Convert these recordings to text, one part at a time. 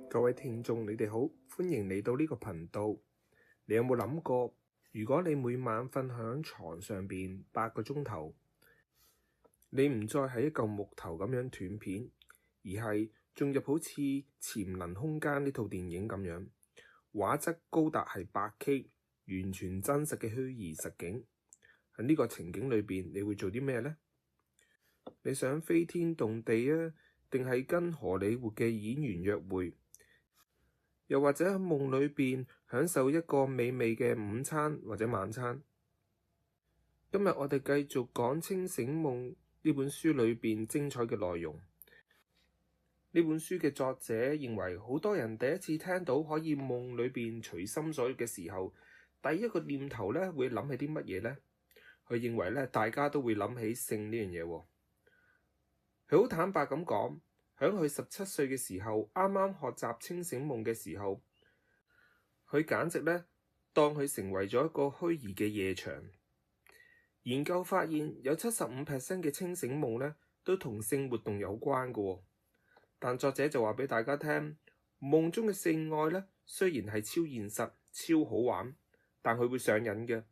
各位聽眾，你哋好，歡迎嚟到呢個頻道。你有冇諗過，如果你每晚瞓響床上邊8個鐘頭，你唔再係一嚿木頭咁樣斷片，而係進入好似《潛能空間》呢套電影咁樣，畫質高達係8K，完全真實嘅虛擬實境。喺呢個情景裏邊，你會做啲咩呢？你想飛天動地啊，定係跟荷里活嘅演員約會？又或者喺夢裏邊享受一個美味嘅午餐或者晚餐？今日我哋繼續講《清醒夢》呢本書裏邊精彩嘅內容。呢本書嘅作者認為，好多人第一次聽到可以夢裏邊隨心所欲嘅時候，第一個念頭咧會諗起啲乜嘢呢？佢認為咧，大家都會諗起性呢樣嘢喎。佢好坦白咁講，喺佢17歲嘅時候，啱啱學習清醒夢嘅時候，佢簡直咧當佢成為咗一個虛擬嘅夜場。研究發現，有75% 嘅清醒夢咧都同性活動有關嘅喎。但作者就話俾大家聽，夢中嘅性愛咧雖然係超現實、超好玩，但佢會上癮嘅。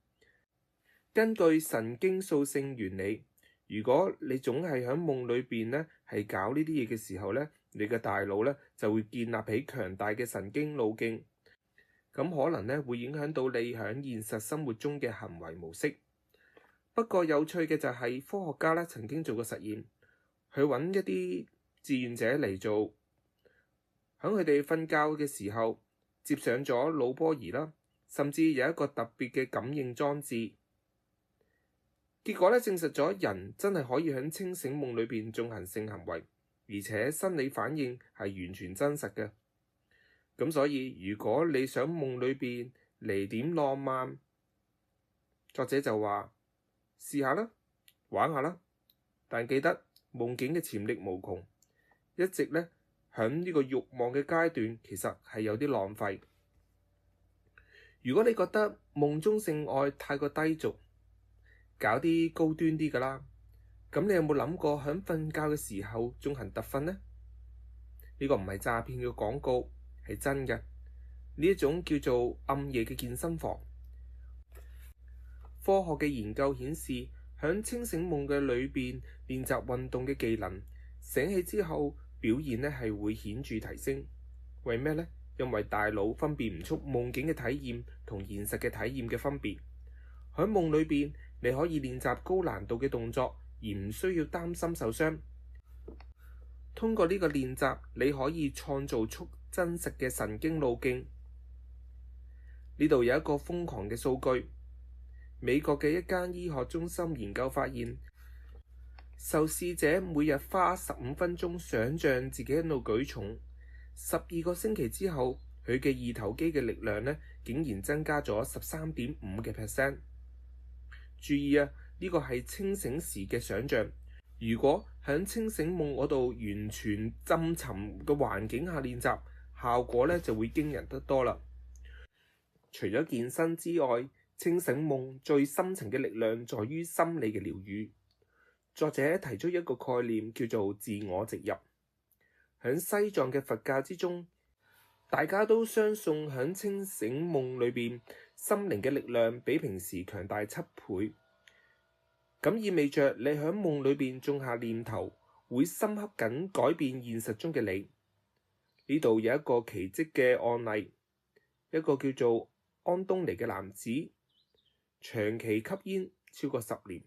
根據神經素性原理，如果你總係喺夢裏邊咧係搞呢啲嘢嘅時候咧，你嘅大腦咧就會建立起強大嘅神經路徑，咁可能咧會影響到你喺現實生活中嘅行為模式。不過有趣嘅就係科學家咧曾經做過實驗，去揾一啲志願者嚟做，喺佢哋瞓覺嘅時候接上咗腦波儀啦，甚至有一個特別嘅感應裝置。結果咧證實咗人真係可以喺清醒夢裏邊進行性行為，而且生理反應係完全真實嘅。咁所以如果你想夢裏邊嚟點浪漫，作者就話試下啦，玩下啦，但記得夢境嘅潛力無窮，一直咧喺呢個慾望嘅階段，其實係有啲浪費。如果你覺得夢中性愛太過低俗，搞啲高端啲㗎啦，咁你有冇諗過喺瞓覺嘅時候進行特訓呢？呢個唔係詐騙嘅廣告，係真嘅。呢一種叫做暗夜嘅健身房。科學嘅研究顯示，喺清醒夢嘅裏邊練習運動嘅技能，醒起之後表現咧係會顯著提升。為咩呢？因為大腦分辨唔出夢境嘅體驗同現實嘅體驗嘅分別。喺夢裏邊，你可以練習高難度嘅動作，而唔需要擔心受傷。通過呢個練習，你可以創造出真實嘅神經路徑。呢度有一個瘋狂嘅數據，美國嘅一間醫學中心研究發現，受試者每日花15分鐘想像自己喺度舉重，12個星期之後，佢嘅二頭肌嘅力量咧，竟然增加咗13.5%。注意啊，呢個係清醒時嘅想像。如果喺清醒夢嗰度完全浸沉嘅環境下練習，效果咧就會驚人得多啦。除咗健身之外，清醒夢最深層嘅力量在於心理嘅療癒。作者提出一個概念叫做自我植入。喺西藏嘅佛教之中，大家都相信喺清醒夢裏邊，心靈嘅力量比平時強大7倍。咁意味着你喺夢裏邊種下念頭，會深刻咁改變現實中嘅你。呢度有一個奇蹟嘅案例，一個叫做安東尼嘅男子，長期吸煙超過10年。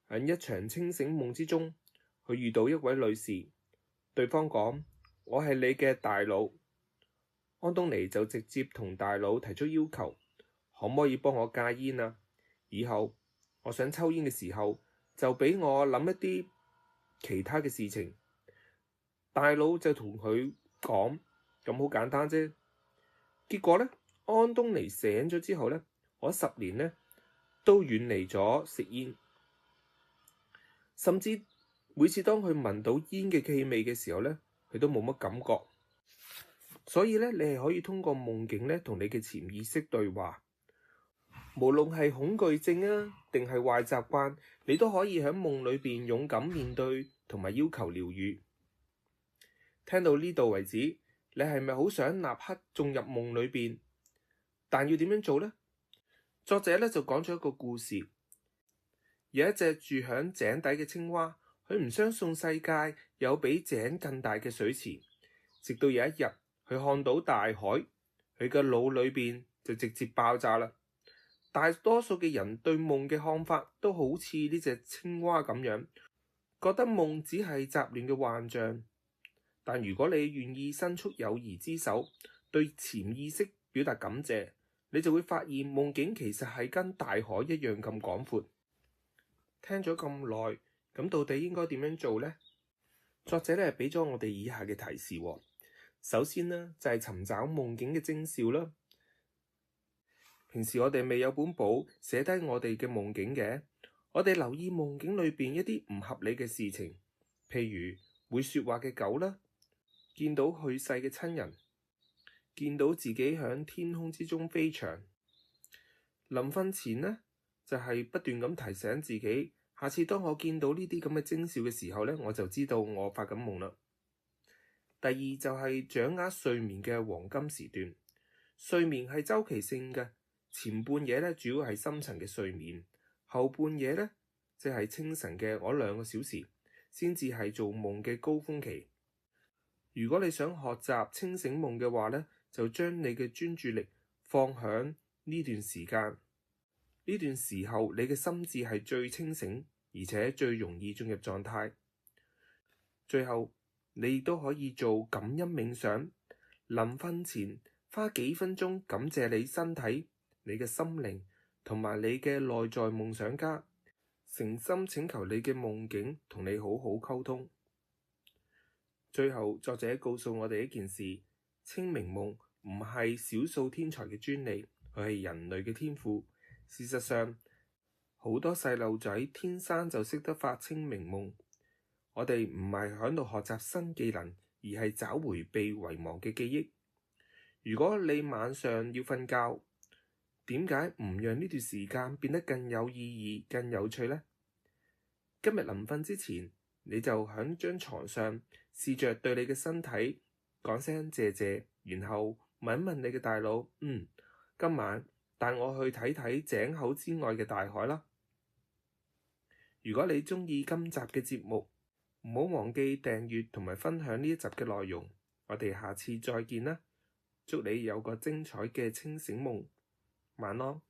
喺一場清醒夢之中，佢遇到一位女士，對方講：我係你嘅大佬。安東尼就直接同大佬提出要求，可唔可以幫我戒煙啊？以後我想抽煙嘅時候，就俾我諗一啲其他嘅事情。大佬就同佢講：咁好簡單啫。結果呢，安東尼醒咗之後呢，我10年呢都遠離咗食煙，甚至每次當佢聞到煙嘅氣味嘅時候呢，佢都冇乜感覺。所以咧，你係可以通過夢境咧，同你嘅潛意識對話。無論係恐懼症啊，定係壞習慣，你都可以喺夢裏邊勇敢面對，同埋要求療癒。聽到呢度為止，你係咪好想立刻進入夢裏邊？但要點樣做呢？作者咧就講咗一個故事，有一隻住響井底嘅青蛙，佢唔相信世界有比井更大嘅水池，直到有一日佢看到大海，佢嘅腦裏邊就直接爆炸啦。大多數嘅人對夢嘅看法都好似呢隻青蛙咁樣，覺得夢只係雜亂嘅幻象。但如果你願意伸出友誼之手，對潛意識表達感謝，你就會發現夢境其實係跟大海一樣咁廣闊。聽咗咁耐，咁到底應該點樣做呢？作者咧俾咗我哋以下嘅提示喎。首先呢，就係尋找夢境嘅徵兆啦。平時我哋未有本簿寫低我哋嘅夢境嘅，我哋留意夢境裏邊一啲唔合理嘅事情，譬如會說話嘅狗啦，見到去世嘅親人，見到自己響天空之中飛翔。臨瞓前呢，就係不斷咁提醒自己，下次當我見到呢啲咁嘅徵兆嘅時候呢，我就知道我發緊夢啦。第二就係掌握睡眠嘅黃金時段，睡眠係周期性嘅。前半夜咧，主要係深層嘅睡眠，後半夜咧，即係清晨嘅嗰2個小時，先至係做夢嘅高峰期。如果你想學習清醒夢嘅話咧，就將你嘅專注力放響呢段時間。呢段時候，你嘅心智係最清醒，而且最容易進入狀態。最後，你亦都可以做感恩冥想，臨瞓前花幾分鐘感謝你身體、你嘅心靈同埋你嘅內在夢想家，誠心請求你嘅夢境同你好好溝通。最後，作者告訴我哋一件事：清明夢唔係少數天才嘅專利，佢係人類嘅天賦。事實上，好多細路仔天生就識得發清明夢。我哋唔係喺度學習新技能，而係找回被遺忘嘅記憶。如果你晚上要瞓覺，點解唔讓呢段時間變得更有意義、更有趣呢？今日臨瞓之前，你就喺張床上試着對你嘅身體講聲謝謝，然後問一問你嘅大腦，今晚帶我去睇睇井口之外嘅大海啦。如果你鍾意今集嘅節目，唔好忘記訂閱同埋分享呢一集嘅內容。我哋下次再見啦！祝你有個精彩嘅清醒夢，晚安。